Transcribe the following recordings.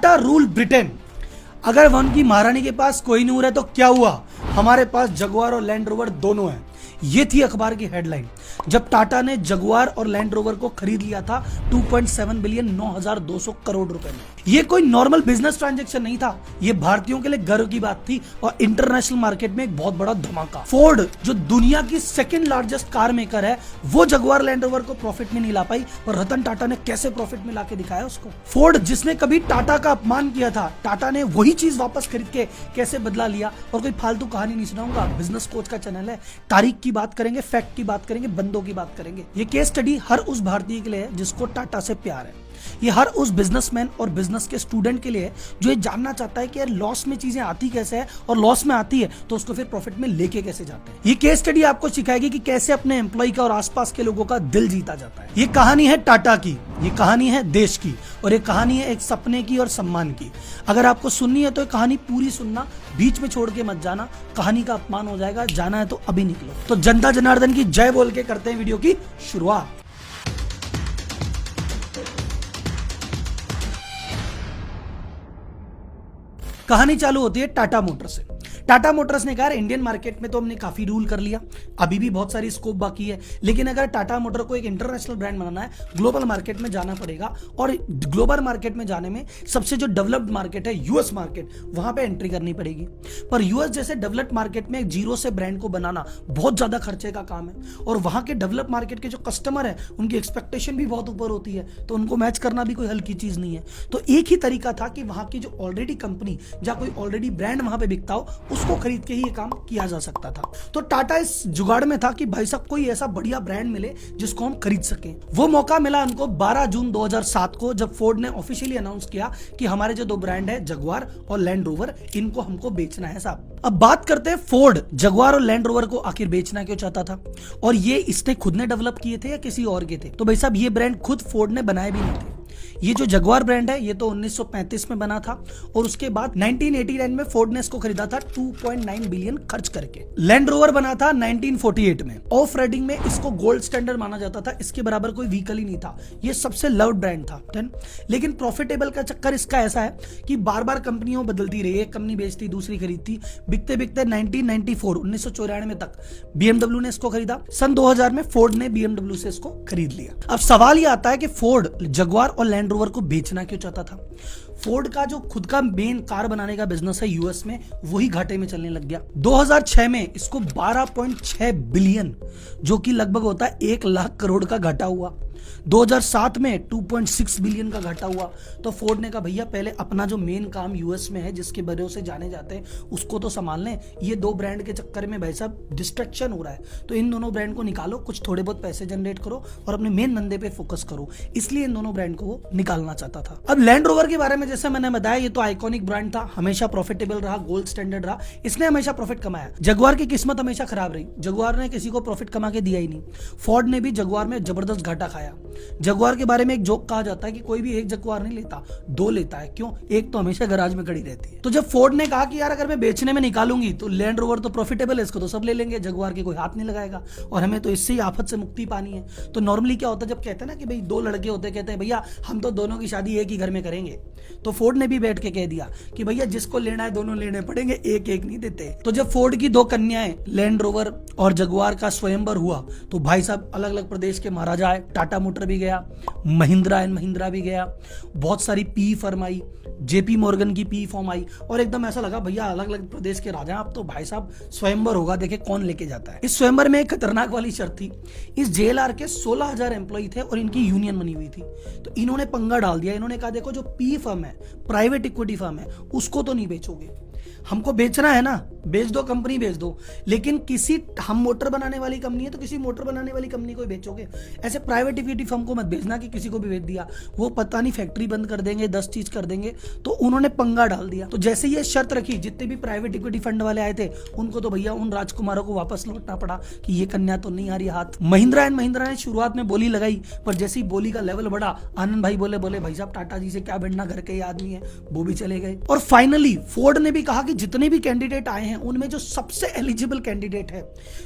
Tata rule Britain. अगर one की महारानी के पास कोहिनूर है तो क्या हुआ, हमारे पास जगुआर और लैंड रोवर दोनों है। ये थी अखबार की हेडलाइन जब टाटा ने जगुआर और लैंड रोवर को खरीद लिया था 2.7 बिलियन 9,200 करोड़ रुपए में। ये कोई नॉर्मल बिजनेस ट्रांजैक्शन नहीं था, ये भारतीयों के लिए गर्व की बात थी और इंटरनेशनल मार्केट में एक बहुत बड़ा धमाका। फोर्ड जो दुनिया की सेकंड लार्जेस्ट कार मेकर है, वो जगुआर लैंड रोवर को प्रॉफिट में नहीं ला पाई, पर रतन टाटा ने कैसे प्रॉफिट में लाके दिखाया उसको। फोर्ड जिसने कभी टाटा का अपमान किया था, टाटा ने वही चीज वापस खरीद के कैसे बदला लिया। और कोई फालतू कहानी नहीं सुनाऊंगा, बिजनेस कोच का चैनल है, तारीख की बात करेंगे, फैक्ट की बात करेंगे, बंदों की बात करेंगे। ये केस स्टडी हर उस भारतीय के लिए है जिसको टाटा से प्यार है। ये हर उस बिजनेसमैन और बिजनेस के स्टूडेंट के लिए है जो ये जानना चाहता है कि यार लॉस में चीजें आती कैसे है और लॉस में आती है तो उसको फिर प्रॉफिट में लेके कैसे जाते हैं। ये केस स्टडी आपको सिखाएगी कि कैसे अपने एम्प्लॉय का और आसपास के लोगों का दिल जीता जाता है। ये कहानी है टाटा की, ये कहानी है देश की, और ये कहानी है एक सपने की और सम्मान की। अगर आपको सुननी है तो ये कहानी पूरी सुनना, बीच में छोड़ के मत जाना, कहानी का अपमान हो जाएगा। जाना है तो अभी निकलो। तो जनता जनार्दन की जय बोल के करते हैं वीडियो की शुरुआत। कहानी चालू होती है टाटा मोटर्स से। टाटा मोटर्स ने कहा इंडियन मार्केट में तो हमने काफी रूल कर लिया, अभी भी बहुत सारी स्कोप बाकी है, लेकिन अगर टाटा मोटर को एक इंटरनेशनल ब्रांड बनाना है, ग्लोबल मार्केट में जाना पड़ेगा। और ग्लोबल मार्केट में जाने में सबसे जो डेवलप्ड मार्केट है यूएस मार्केट, वहां पे एंट्री करनी पड़ेगी। पर यूएस जैसे डेवलप्ड मार्केट में जीरो से ब्रांड को बनाना बहुत ज्यादा खर्चे का काम है, और वहां के डेवलप मार्केट के जो कस्टमर है उनकी एक्सपेक्टेशन भी बहुत ऊपर होती है, तो उनको मैच करना भी कोई हल्की चीज नहीं है। तो एक ही तरीका था कि वहां की जो ऑलरेडी कंपनी या कोई ऑलरेडी ब्रांड वहां पे बिकता हो, उसको खरीद के ही ये काम किया जा सकता था। तो टाटा इस जुगाड़ में था कि भाई साहब कोई ऐसा बढ़िया ब्रांड मिले जिसको हम खरीद सकें। वो मौका मिला उनको 12 जून 2007 को, जब फोर्ड ने ऑफिशियली अनाउंस किया कि हमारे जो दो ब्रांड है जगुआर और लैंड रोवर, इनको हमको बेचना है साहब। अब बात करते हैं फोर्ड जगुआर और लैंड रोवर को आखिर बेचना क्यों चाहता था, और ये इसने खुद ने डेवलप किए थे या किसी और के थे। तो भाई साहब ये ब्रांड खुद फोर्ड ने बनाए भी नहीं थे। ये जो जगुआर ब्रांड है ये तो 1935 में बना था, और उसके बाद 1989 में फोर्ड ने इसको खरीदा था 2.9 बिलियन खर्च करके। लैंड रोवर बना था 1948 में। ऑफ राइडिंग में इसको गोल्ड स्टैंडर्ड माना जाता था, इसके बराबर कोई व्हीकल ही नहीं था, ये सबसे लव्ड ब्रांड था। लेकिन प्रॉफिटेबल का चक्कर इसका ऐसा है कि बार बार कंपनियों बदलती रही, एक कंपनी बेचती दूसरी खरीदती, बिकते बिकते 1994 तक बीएमडब्ल्यू ने इसको खरीदा। सन 2000 में फोर्ड ने बीएमडब्ल्यू से इसको खरीद लिया। अब सवाल ये आता है कि फोर्ड जगुआर और लैंड रोवर को बेचना क्यों चाहता था। फोर्ड का जो खुद का मेन कार बनाने का बिजनेस है यूएस में, वही घाटे में चलने लग गया। 2006 में इसको 12.6 बिलियन, जो कि लगभग होता है 1 लाख करोड़ का घाटा हुआ। 2007 में 2.6 बिलियन का घाटा हुआ। तो फोर्ड ने कहा भैया पहले अपना जो मेन काम यूएस में है, जिसके भरोसे जाने जाते हैं, उसको तो संभाल लें। ये दो ब्रांड के चक्कर में भाई साहब डिस्ट्रैक्शन हो रहा है, तो इन दोनों ब्रांड को निकालो, कुछ थोड़े बहुत पैसे जनरेट करो और अपने मेन धंधे पे फोकस करो। इसलिए इन दोनों ब्रांड को वो निकालना चाहता था। अब लैंड रोवर के बारे में जैसे मैंने बताया, ये तो आइकॉनिक ब्रांड था, हमेशा प्रॉफिटेबल रहा, गोल्ड स्टैंडर्ड रहा, इसने हमेशा प्रॉफिट कमाया। जगुआर की किस्मत हमेशा खराब रही, जगुआर ने किसी को प्रॉफिट कमा के दिया ही नहीं। फोर्ड ने भी जगुआर में जबरदस्त घाटा खाया। जगुआर के बारे में एक जोक कहा जाता है कि कोई भी एक जगुआर नहीं लेता, दो लेता है। क्यों? एक तो हमेशा गैराज में खड़ी रहती है। तो जब फोर्ड ने कहा कि यार अगर मैं बेचने में निकालूंगी तो लैंड रोवर तो प्रॉफिटेबल है, इसको तो सब ले लेंगे, जगुआर के कोई हाथ नहीं लगाएगा, और हमें तो इससे ही आफत से मुक्ति पानी है। तो नॉर्मली क्या होता है, जब कहते हैं ना कि भाई दो लड़के होते, कहते हैं भैया हम तो दोनों की शादी एक ही घर में करेंगे, तो फोर्ड ने भी बैठ के कह दिया कि भैया जिसको लेना है दोनों लेने पड़ेंगे, एक एक नहीं देते। तो जब फोर्ड की दो कन्याएं लैंड रोवर और जगुआर का स्वयंवर हुआ, तो भाई साहब अलग अलग प्रदेश के महाराजा आए, टाटा मोटर भी गया, महिंद्रा एंड महिंद्रा भी गया, बहुत सारी P firm I, JP Morgan की पी फॉर्म आई, और एकदम ऐसा लगा भैया अलग अलग प्रदेश के राजा, अब तो भाई साहब स्वयंवर होगा, देखे कौन लेके जाता है। इस स्वयंवर में एक खतरनाक वाली शर्त थी, इस जेएलआर के 16,000 एम्प्लॉय थे और इनकी यूनियन बनी हुई थी। तो इन्होंने पंगा डाल दिया, इन्होंने कहा देखो जो पी फर्म है, प्राइवेट इक्विटी फर्म है, उसको तो नहीं बेचोगे, हमको बेचना है ना, बेच दो, कंपनी बेच दो, लेकिन किसी, हम मोटर बनाने वाली कंपनी है तो किसी मोटर बनाने वाली कंपनी को बेचोगे, ऐसे प्राइवेट इक्विटी फर्म को मत बेचना कि किसी को भी बेच दिया, वो पता नहीं फैक्ट्री बंद कर देंगे, 10 चीज कर देंगे। तो उन्होंने पंगा डाल दिया। तो जैसे ये शर्त रखी, जितने भी प्राइवेट इक्विटी फंड वाले आए थे उनको तो भैया उन राजकुमारों को वापस लौटना पड़ा कि ये कन्या तो नहीं आ रही हाथ। महिंद्रा एंड महिंद्रा ने शुरुआत में बोली लगाई, पर जैसे ही बोली का लेवल बढ़ा, आनंद भाई बोले भाई साहब टाटा जी से क्या भिड़ना, घर के ही आदमी है, वो भी चले गए। और फाइनली फोर्ड ने भी कहा कि जितने भी कैंडिडेट आए हैं उनमें जो सबसे एलिजिबल कैंडिडेट है,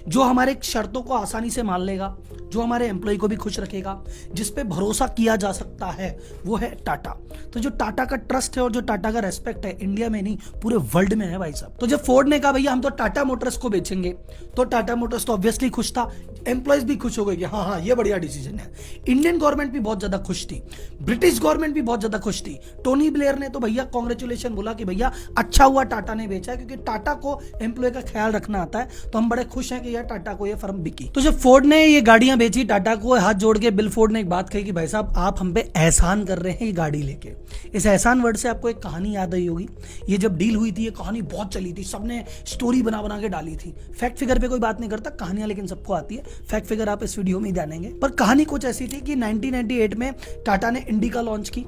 जो हमारे शर्तों को आसानी से मान लेगा, जो हमारे एम्प्लॉय को भी खुश रखेगा, जिस पे भरोसा किया जा सकता है, वो है टाटा। तो जो टाटा का ट्रस्ट है और जो टाटा का रेस्पेक्ट है, इंडिया में नहीं पूरे वर्ल्ड में है भाई साहब। तो जब फोर्ड ने कहा भैया हम तो टाटा मोटर्स को बेचेंगे, तो टाटा मोटर्स तो ऑब्वियसली खुश था, एम्प्लॉयज भी खुश हो गए कि हाँ ये बढ़िया डिसीजन है। इंडियन गवर्नमेंट भी बहुत ज्यादा खुश थी, ब्रिटिश गवर्नमेंट भी बहुत ज्यादा खुश थी। टोनी ब्लेयर ने तो भैया कांग्रेचुलेशन बोला कि भैया अच्छा हुआ टाटा ने बेचा है, क्योंकि टाटा को एम्प्लॉय का ख्याल रखना आता है। तो हम बड़े खुश हैं कि यार टाटा को ये फर्म बिकी। तो जब फोर्ड ने ये गाड़ियां बेची टाटा को, हाथ जोड़ के बिल फोर्ड ने एक बात कही कि भाई साहब आप हम पे एहसान कर रहे हैं ये गाड़ी लेके। इस एहसान वर्ड से आपको एक कहानी याद आई होगी। ये जब डील हुई थी ये कहानी बहुत चली थी, सबने स्टोरी बना बना के डाली थी। फैक्ट फिगर पे कोई बात नहीं करता, कहानियां लेकिन सबको आती है। फैक्ट फिगर आप इस वीडियो में ही जानेंगे। पर कहानी कुछ ऐसी थी कि 1998 में टाटा ने इंडिका लॉन्च की।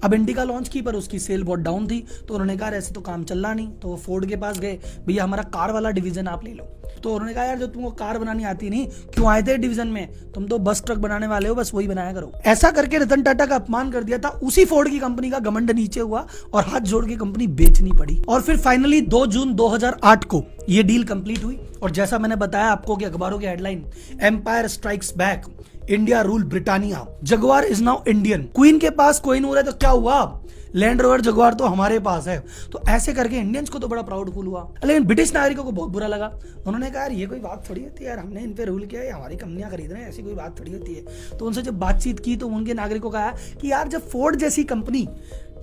अब इंडिका लॉन्च की पर उसकी सेल बहुत डाउन थी, तो उन्होंने कहा ऐसे तो काम चल रहा नहीं। तो वो फोर्ड के पास गए, भैया हमारा कार वाला डिवीजन आप ले लो। तो उन्होंने कहा यार जो तुमको कार बनानी आती नहीं, क्यों आए थे डिवीजन में, तुम तो बस ट्रक बनाने वाले हो, बस वही बनाया करो। ऐसा करके रतन टाटा का अपमान कर दिया था। उसी फोर्ड की कंपनी का घमंड नीचे हुआ और हाथ जोड़ के कंपनी बेचनी पड़ी। और फिर फाइनली 2 जून 2008 को ये डील कंप्लीट हुई। और जैसा मैंने बताया आपको कि अखबारों की headline, empire strikes back, India rule Britannia, Jaguar is now Indian. Queen के पास कोहिनूर है तो क्या हुआ, लैंड रोवर जगुआर तो हमारे पास है। तो ऐसे करके इंडियंस को तो बड़ा प्राउड फील हुआ, लेकिन ब्रिटिश नागरिकों को बहुत बुरा लगा। उन्होंने कहा यार ये कोई बात थोड़ी होती है यार, हमने इन पे रूल किया है, हमारी कंपनियां खरीद रहे हैं, ऐसी कोई बात थोड़ी होती है। तो उनसे जब बातचीत की तो उनके नागरिकों का कि यार जब फोर्ड जैसी कंपनी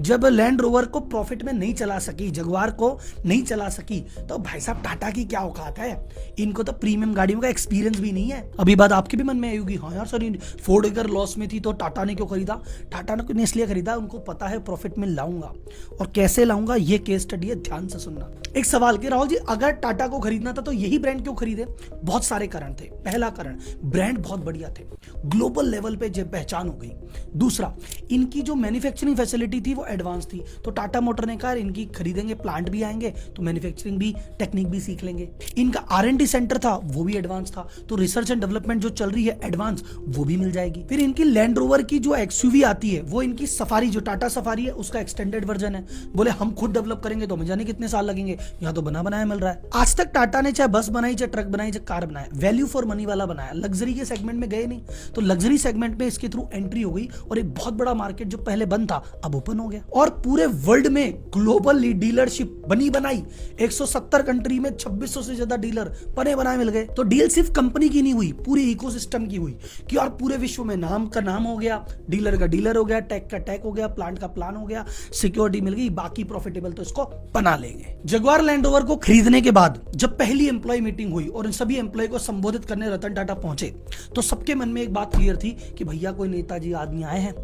जब लैंड रोवर को प्रॉफिट में नहीं चला सकी, जगुआर को नहीं चला सकी, तो भाई साहब टाटा की क्या औकात है। इनको तो प्रीमियम गाड़ियों का एक्सपीरियंस भी नहीं है। अभी बात आपके भी मन में आई होगी, हाँ यार सर फोर्ड अगर लॉस में थी तो टाटा ने क्यों खरीदा। टाटा ने इसलिए खरीदा, उनको पता है प्रॉफिट में लाऊंगा और कैसे लाऊंगा, ये केस स्टडी है, ध्यान से सुनना। एक सवाल कि राहुल जी अगर टाटा को खरीदना था तो यही ब्रांड क्यों खरीदे। बहुत सारे कारण थे। पहला कारण, ब्रांड बहुत बढ़िया थे, ग्लोबल लेवल पे जब पहचान हो गई। दूसरा, इनकी जो मैन्युफैक्चरिंग फैसिलिटी थी वो एडवांस थी। तो टाटा मोटर ने कहा इनकी खरीदेंगे, प्लांट भी आएंगे तो मैन्युफैक्चरिंग भी, टेक्निक भी सीख लेंगे। इनका R&D सेंटर था वो भी एडवांस था, तो रिसर्च एंड डेवलपमेंट जो चल रही है एडवांस, वो भी मिल जाएगी। फिर इनकी लैंड रोवर की जो XUV आती है वो इनकी सफारी, जो टाटा सफारी है उसका एक्सटेंडेड वर्जन है। बोले हम खुद डेवलप करेंगे तो हमें जाने कितने साल लगेंगे, यहाँ तो बना बनाया मिल रहा है। आज तक टाटा ने चाहे बस बनाई, चाहे ट्रक बनाई, चाहे कार बनाया, वैल्यू फॉर मनी वाला बनाया, लग्जरी के सेगमेंट में गए नहीं। तो लग्जरी सेगमेंट में इसके थ्रू एंट्री हो गई और एक बहुत बड़ा मार्केट जो पहले बंद था अब ओपन हो गया। और पूरे वर्ल्ड में ग्लोबल डीलरशिप बनी बनाई, 170 कंट्री में 2600 से ज्यादा डीलर बने बनाए मिल गए। तो डील सिर्फ कंपनी की नहीं हुई, पूरी इकोसिस्टम की हुई कि और पूरे विश्व में नाम का नाम हो गया, डीलर का डीलर हो गया, टेक का टेक हो गया, प्लांट का प्लान हो गया, सिक्योरिटी मिल गई, बाकी प्रॉफिटेबल तो इसको बना लेंगे। जगुआर लैंड रोवर को खरीदने के बाद जब पहली एम्प्लॉय मीटिंग हुई और इन सभी एम्प्लॉय को संबोधित करने रतन टाटा पहुंचे, तो सबके मन में एक बात क्लियर थी कि भैया कोई नेताजी आदमी आए हैं,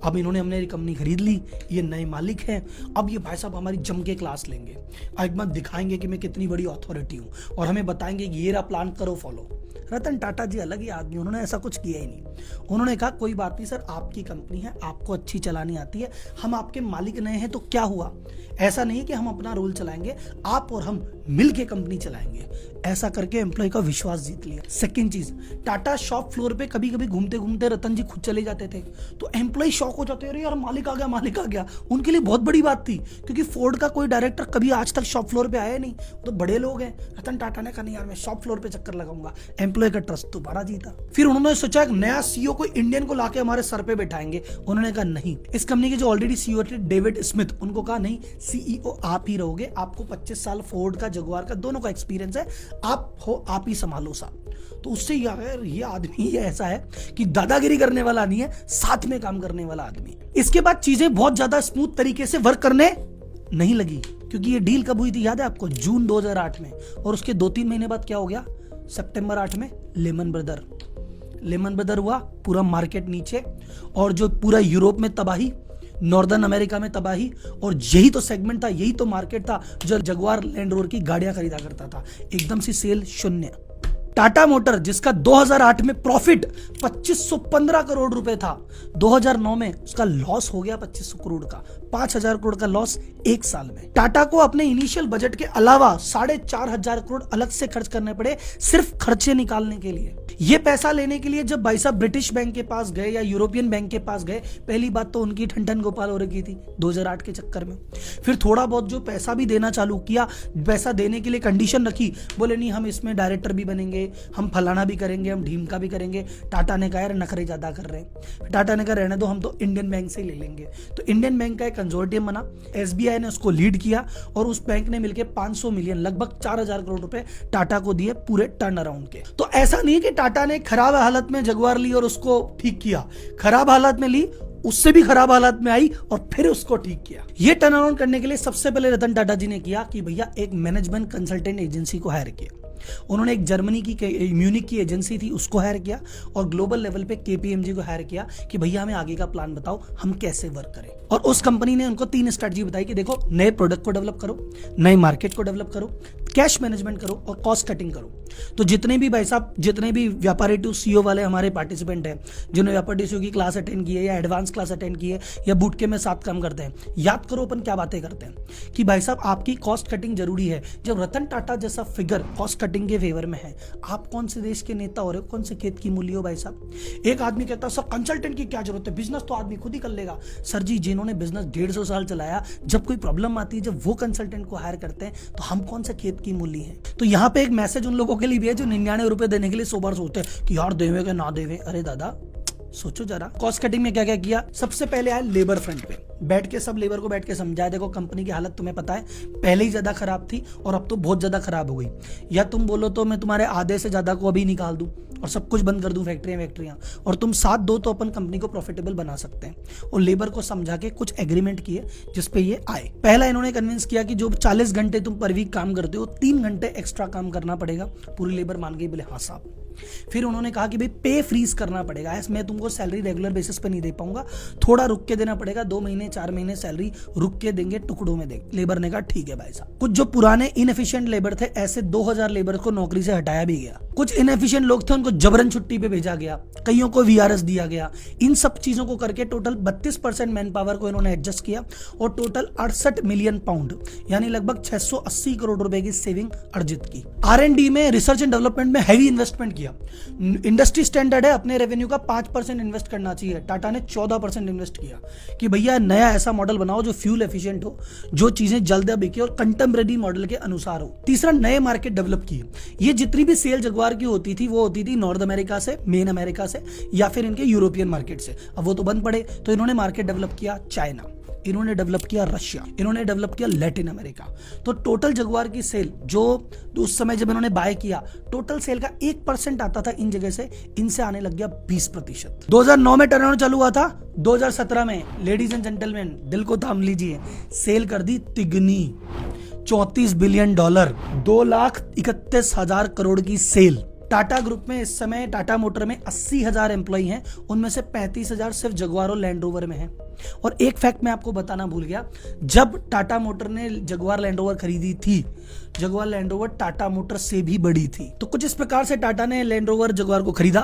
अब इन्होंने हमने कंपनी खरीद ली, ये नए मालिक हैं, अब ये भाई साहब हमारी जम के क्लास लेंगे, एक बार दिखाएंगे कि मैं कितनी बड़ी अथॉरिटी हूं और हमें बताएंगे कि ये रहा प्लान, करो फॉलो। रतन टाटा जी अलग ही आदमी, उन्होंने ऐसा कुछ किया ही नहीं। उन्होंने कहा कोई बात नहीं सर, आपकी कंपनी है, आपको अच्छी चलानी आती है, हम आपके मालिक नए हैं तो क्या हुआ। ऐसा नहीं कि हम अपना रोल चलाएंगे, आप और हम मिलके कंपनी चलाएंगे। ऐसा करके एम्प्लॉय का विश्वास जीत लिया। सेकंड चीज, टाटा शॉप फ्लोर पे कभी कभी घूमते घूमते रतन जी खुद चले जाते थे, तो एम्प्लॉय शॉक हो जाते, अरे यार मालिक आ गया, मालिक आ गया। उनके लिए बहुत बड़ी बात थी, क्योंकि फोर्ड का कोई डायरेक्टर कभी आज तक शॉप फ्लोर पे आया नहीं, तो बड़े लोग हैं। रतन टाटा ने कहा नहीं यार मैं शॉप फ्लोर पे चक्कर लगाऊंगा, एम्प्लॉय का ट्रस्ट दोबारा जीता। फिर उन्होंने सोचा एक नया CEO को इंडियन को लाके हमारे सर पे बैठाएंगे। उन्होंने कहा नहीं, इस कंपनी के जो ऑलरेडी CEO थे डेविड स्मिथ, उनको कहा नहीं CEO आप ही रहोगे, आपको 25 साल फोर्ड का जगुआर का दोनों का एक्सपीरियंस है, आप हो, आप ही संभालो साहब। तो उससे यार ये आदमी ये ऐसा है कि दादागिरी करने वाला नहीं है, साथ में काम करने वाला आदमी। इसके बाद चीजें बहुत ज्यादा स्मूथ तरीके से वर्क करने नहीं लगी, क्योंकि ये डील कब हुई थी याद है आपको, जून 2008 में। और उसके 2-3 महीने बाद क्या हो गया, सितंबर 8 में लेमन ब्रदर हुआ, पूरा मार्केट नीचे, और जो पूरा यूरोप में तबाही, नॉर्दर्न अमेरिका में तबाही। और यही तो सेगमेंट था, यही तो मार्केट था जो जगुआर लैंड रोवर की गाड़ियां खरीदा करता था। एकदम से सेल शून्य। टाटा मोटर जिसका 2008 में प्रॉफिट 2515 करोड़ रुपए था, 2009 में उसका लॉस हो गया 2500 करोड़ का, 5000 करोड़ का लॉस एक साल में। टाटा को अपने इनिशियल बजट के अलावा 4500 करोड़ अलग से खर्च करने पड़े सिर्फ खर्चे निकालने के लिए। ये पैसा लेने के लिए जब भाई साहब ब्रिटिश बैंक के पास गए या यूरोपियन बैंक के पास गए, पहली बात तो उनकी ठन गोपाल हो रखी थी 2008 के चक्कर में। फिर थोड़ा बहुत जो पैसा भी देना चालू किया, पैसा देने के लिए कंडीशन रखी, बोले नहीं हम इसमें डायरेक्टर भी बनेंगे, हम फलाना भी करेंगे, हम ढीमका भी करेंगे। टाटा ने कहा यार नखरे ज्यादा कर रहे हैं। टाटा ने कहा रहने दो, हम तो इंडियन बैंक से ही ले लेंगे। तो इंडियन बैंक का एक कंसोर्टियम बना, एसबीआई ने उसको लीड किया और उस बैंक ने मिलकर 500 मिलियन लगभग 4000 करोड़ रुपए टाटा को दिए पूरे टर्न अराउंड के। तो ऐसा नहीं कि टाटा ने खराब हालत में जगुआर ली और उसको ठीक किया, खराब हालत में ली, उससे भी खराब हालत में आई और फिर उसको ठीक किया। ये टर्न अराउंड करने के लिए सबसे पहले रतन टाटा जी ने किया कि भैया एक मैनेजमेंट कंसल्टेंट एजेंसी को हायर किया। उन्होंने एक जर्मनी की म्यूनिक की एजेंसी थी उसको हायर किया और ग्लोबल लेवल पे केपीएमजी को हायर किया कि भैया हमें आगे का प्लान बताओ, हम कैसे वर्क करें। और उस कंपनी ने उनको 3 स्ट्रेटजी बताई कि देखो नए प्रोडक्ट को डेवलप करो, नए मार्केट को डेवलप करो, कैश मैनेजमेंट करो और कॉस्ट कटिंग करो। तो जितने भी भाई साहब, जितने भी व्यापारी टू सीओ वाले हमारे पार्टिसिपेंट हैं, जिन्होंने व्यापारी टू की क्लास अटेंड की है या एडवांस क्लास अटेंड की है या बूट के में साथ काम करते हैं, याद करो अपन क्या बातें करते हैं कि भाई साहब आपकी कॉस्ट कटिंग जरूरी है। जब रतन टाटा जैसा फिगर कॉस्ट कटिंग के फेवर में है, आप कौन से देश के नेता हो रहे हो, कौन से खेत की मूल्य हो भाई साहब। एक आदमी कहता है सर कंसल्टेंट की क्या जरूरत है, बिजनेस तो आदमी खुद ही कर लेगा। सर जी जिन्होंने बिजनेस 150 साल चलाया, जब कोई प्रॉब्लम आती है, जब वो कंसल्टेंट को हायर करते हैं तो हम कौन से खेत की मूल्य है। तो यहाँ पे एक मैसेज उन लोगों के लिए भी है जो 99 रुपए देने के लिए 100 बार सोचते हैं कि यार देवे के ना देवे। अरे दादा सोचो जरा, कॉस्ट कटिंग में क्या क्या किया। सबसे पहले आया लेबर फ्रंट पे, बैठ के सब लेबर को बैठ के समझाया, देखो कंपनी की हालत तुम्हें पता है पहले ही ज्यादा खराब थी और अब तो बहुत ज्यादा खराब हो गई, या तुम बोलो तो मैं तुम्हारे आधे से ज्यादा को अभी निकाल दूं और सब कुछ बंद कर दूं, फैक्ट्रियां, और तुम साथ दो तो अपन कंपनी को प्रॉफिटेबल बना सकते हैं। और लेबर को समझा के कुछ एग्रीमेंट किए जिसपे ये आए। पहला इन्होंने कन्विंस किया कि जो 40 घंटे तुम पर वीक काम करते हो, 3 घंटे एक्स्ट्रा काम करना पड़ेगा। पूरी लेबर मान गई, बोले हाँ साहब। फिर उन्होंने कहा कि भाई पे फ्रीज करना पड़ेगा, मैं तुमको सैलरी रेगुलर बेसिस पे नहीं दे पाऊंगा, थोड़ा रुक के देना पड़ेगा, 2 महीने 4 महीने सैलरी रुक के देंगे, टुकड़ों में देंगे। लेबर ने कहा ठीक है भाई साहब। कुछ जो पुराने इनएफिशिएंट लेबर थे, ऐसे 2000 लेबर को नौकरी से हटाया भी गया। कुछ इनएफिशिएंट लोग थे उनको जबरन छुट्टी पे भेजा गया, कईयों को वीआरएस दिया गया। इन सब चीजों को करके टोटल 32% मैन पावर को इन्होंने एडजस्ट किया और टोटल 68 मिलियन पाउंड यानी लगभग 680 करोड़ रुपए की सेविंग अर्जित की। R&D में, रिसर्च एंड डेवलपमेंट में हैवी इन्वेस्टमेंट किया। इंडस्ट्री स्टैंडर्ड है अपने रेवेन्यू का 5% इन्वेस्ट करना चाहिए, टाटा ने 14% इन्वेस्ट किया कि भैया नया ऐसा मॉडल बनाओ जो फ्यूल एफिशिएंट हो, जो चीजें जल्द बिके और कंटेम्परेरी मॉडल के अनुसार हो। तीसरा, नए मार्केट डेवलप किए। ये जितनी भी सेल जगुआर की होती थी वो होती थी नॉर्थ अमेरिका से, मेन अमेरिका से, या फिर इनके यूरोपियन मार्केट से। अब वो तो बंद पड़े, तो इन्होंने मार्केट डेवलप किया चाइना, इन्होंने डेवलप किया रशिया, इन्होंने डेवलप किया लैटिन अमेरिका। तो टोटल जगुआर की सेल जो उस समय जब इन्होंने बाय किया, टोटल सेल का 1% आता था इन जगह से, इनसे आने लग गया 20%। 2009 में टर्नओवर चालू हुआ था, 2017 में लेडीज एंड जेंटलमैन दिल को थाम लीजिए, सेल कर दी तिगनी, $34 बिलियन, 2,31,000 करोड़ की सेल। टाटा ग्रुप में इस समय टाटा मोटर में 80,000 एम्प्लॉई हैं, उनमें से 35,000 सिर्फ जगुआर और लैंड रोवर में हैं। और एक फैक्ट मैं आपको बताना भूल गया, जब टाटा मोटर ने जगुआर लैंड रोवर खरीदी थी, Jaguar land rover Tata motor से भी बड़ी थी। तो कुछ इस प्रकार से टाटा ने लैंड रोवर जगुआर को खरीदा,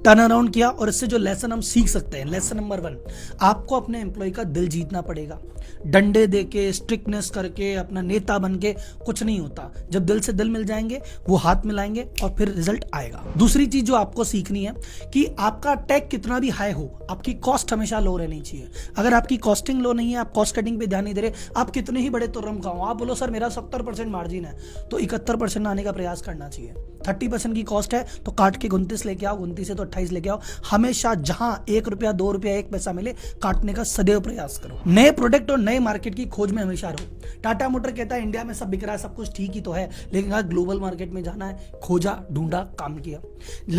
टर्न अराउंड किया। और इससे जो लेसन हम सीख सकते हैं, लेसन नंबर 1, आपको अपने एम्प्लॉय का दिल जीतना पड़ेगा। डंडे देके, स्ट्रिक्टनेस करके, अपना नेता बन के कुछ नहीं होता। जब दिल से दिल मिल जाएंगे, वो हाथ मिलाएंगे और फिर रिजल्ट आएगा। दूसरी चीज जो आपको सीखनी है कि आपका टैग कितना भी हाई हो, आपकी कॉस्ट हमेशा लो रहनी चाहिए। अगर आपकी कॉस्टिंग लो नहीं है, आप कॉस्ट कटिंग पे ध्यान नहीं दे रहे, आप कितने ही बड़े तुर्रम खाओ, आप बोलो सर मेरा 70% मार्जिन है, तो 71% आने का प्रयास करना चाहिए। 30% की कॉस्ट है तो काट के 29 लेके आओ, 29 से तो 28 लेके आओ। हमेशा जहां 1 रुपया 2 रुपया 1 पैसा मिले, काटने का सदैव प्रयास करो। नए प्रोडक्ट और नए मार्केट की खोज में हमेशा रहो। टाटा मोटर कहता है इंडिया में सब बिक रहा है, सब कुछ ठीक ही तो है, लेकिन अगर ग्लोबल मार्केट में जाना है, खोजा, ढूंढा, काम किया।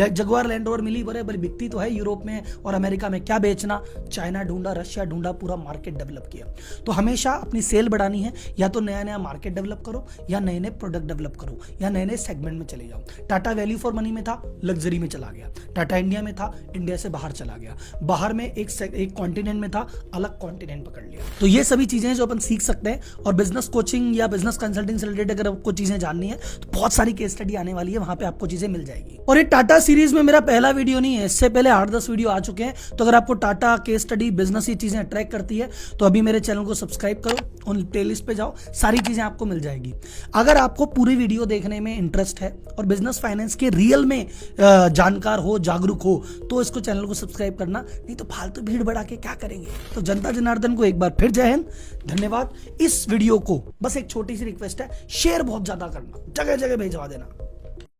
जगुआर लैंड रोवर मिली, बड़े बिकती तो है यूरोप में और अमेरिका में, क्या बेचना, चाइना ढूंढा, रशिया एशिया ढूंढा, पूरा मार्केट डेवलप किया। तो हमेशा अपनी सेल बढ़ानी है, या तो नया नया मार्केट डेवलप करो, या नए नए प्रोडक्ट डेवलप करो, या नए नए सेगमेंट में चले जाओ। टाटा वैल्यू फॉर मनी में था, लग्जरी में चला गया। टाटा इंडिया में था, इंडिया से बाहर चला गया। बाहर में एक कॉन्टिनेंट में था, अलग कॉन्टिनेंट पकड़ लिया। तो ये सभी चीजें जो अपन सीख सकते हैं। और बिजनेस कोचिंग या बिजनेस कंसल्टिंग से रिलेटेड अगर आपको चीजें जाननी है तो बहुत सारी केस स्टडी आने वाली है, वहां पे आपको चीजें मिल जाएगी। और ये टाटा सीरीज में मेरा पहला वीडियो नहीं है, इससे पहले 8-10 वीडियो आ चुके हैं। तो अगर आपको टाटा केस स्टडी बिजनेस ये चीजें अट्रैक्ट करती है तो अभी मेरे चैनल को सब्सक्राइब करो, उन प्लेलिस्ट पे जाओ, सारी चीजें आपको मिल जाएगी। अगर आपको पूरी वीडियो देखने में इंटरेस्ट है और बिजनेस फाइनेंस के रियल में जानकार हो, जागरूक हो, तो इसको चैनल को सब्सक्राइब करना, नहीं तो फालतू भीड़ बढ़ा के क्या करेंगे। तो जनता जनार्दन को एक बार फिर जय हिंद, धन्यवाद। इस वीडियो को बस एक छोटी सी रिक्वेस्ट है, शेयर बहुत ज्यादा करना, जगह जगह भेजवा देना।